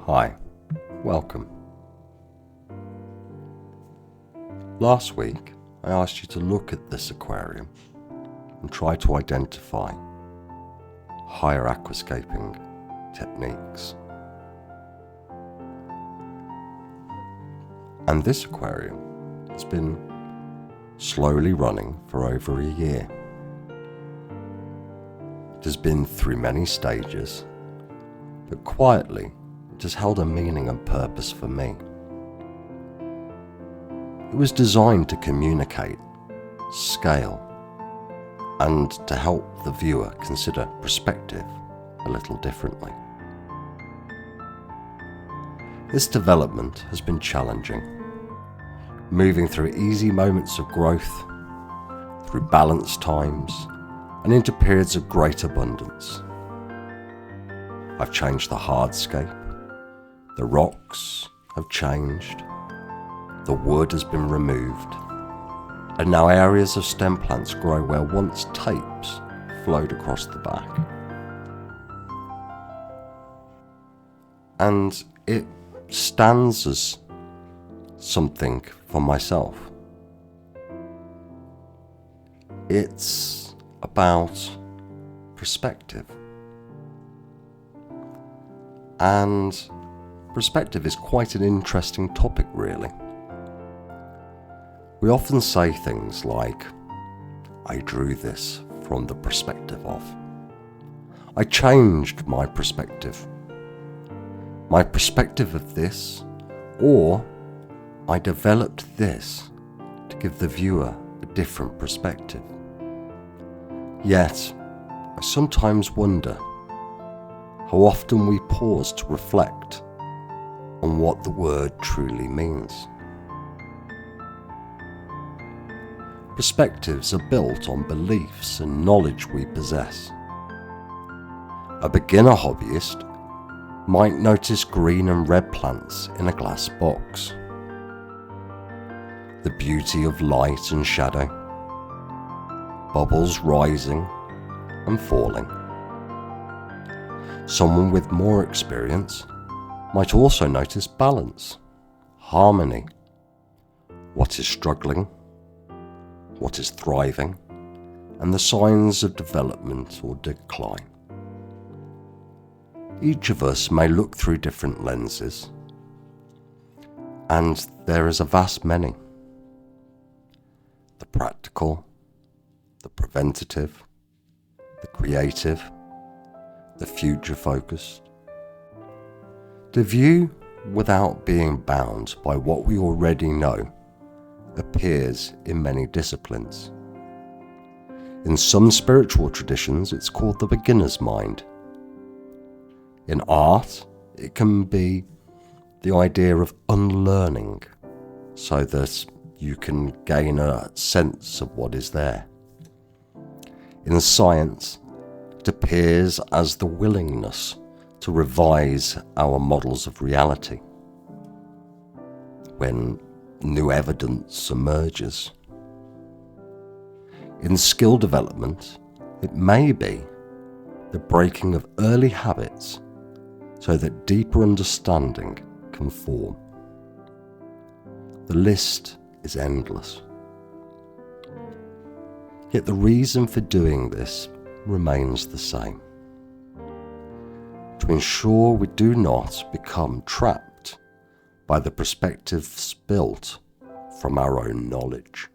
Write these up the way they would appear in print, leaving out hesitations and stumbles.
Hi, welcome. Last week I asked you to look at this aquarium and try to identify higher aquascaping techniques. And this aquarium has been slowly running for over a year. It has been through many stages, but quietly it has held a meaning and purpose for me. It was designed to communicate, scale, and to help the viewer consider perspective a little differently. This development has been challenging, moving through easy moments of growth, through balanced times, and into periods of great abundance. I've changed the hardscape, the rocks have changed, the wood has been removed, and now areas of stem plants grow where once tapes flowed across the back. And it stands as something for myself. It's about perspective. And perspective is quite an interesting topic, really. We often say things like, I drew this from the perspective of. I changed my perspective. My perspective of this, or I developed this to give the viewer a different perspective. Yet, I sometimes wonder how often we pause to reflect on what the word truly means. Perspectives are built on beliefs and knowledge we possess. A beginner hobbyist might notice green and red plants in a glass box, the beauty of light and shadow, bubbles rising and falling. Someone with more experience might also notice balance, harmony, what is struggling, what is thriving, and the signs of development or decline. Each of us may look through different lenses, and there is a vast many. The practical, the preventative, the creative, the future-focused. To view without being bound by what we already know appears in many disciplines. In some spiritual traditions, it's called the beginner's mind. In art, it can be the idea of unlearning, so that you can gain a sense of what is there. In science, it appears as the willingness to revise our models of reality when new evidence emerges. In skill development, it may be the breaking of early habits so that deeper understanding can form. The list is endless. Yet the reason for doing this remains the same: to ensure we do not become trapped by the perspectives built from our own knowledge.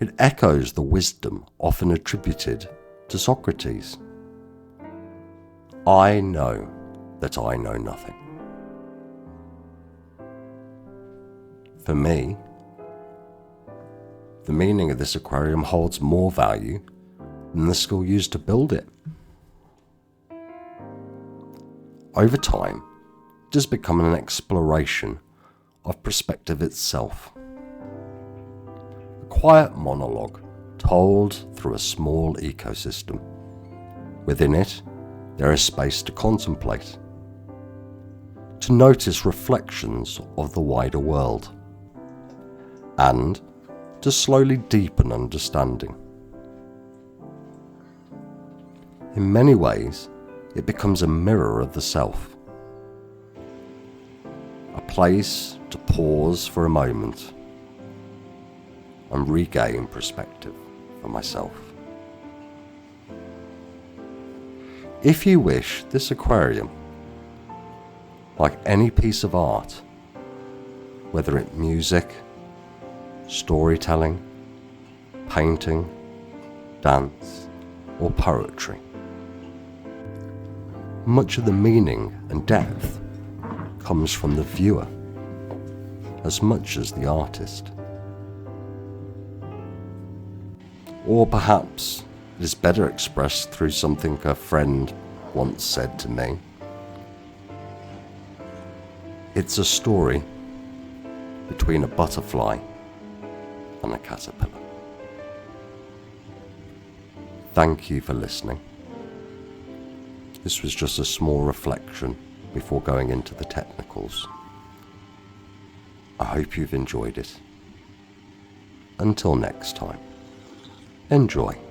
It echoes the wisdom often attributed to Socrates. I know that I know nothing. For me, the meaning of this aquarium holds more value than the skill used to build it. Over time, it has become an exploration of perspective itself. A quiet monologue told through a small ecosystem. Within it, there is space to contemplate, to notice reflections of the wider world, and to slowly deepen understanding. In many ways, it becomes a mirror of the self. A place to pause for a moment and regain perspective for myself. If you wish, this aquarium, like any piece of art, whether it music, storytelling, painting, dance, or poetry, much of the meaning and depth comes from the viewer as much as the artist. Or perhaps it is better expressed through something a friend once said to me. It's a story between a butterfly and a caterpillar. Thank you for listening. This was just a small reflection before going into the technicals. I hope you've enjoyed it. Until next time, enjoy.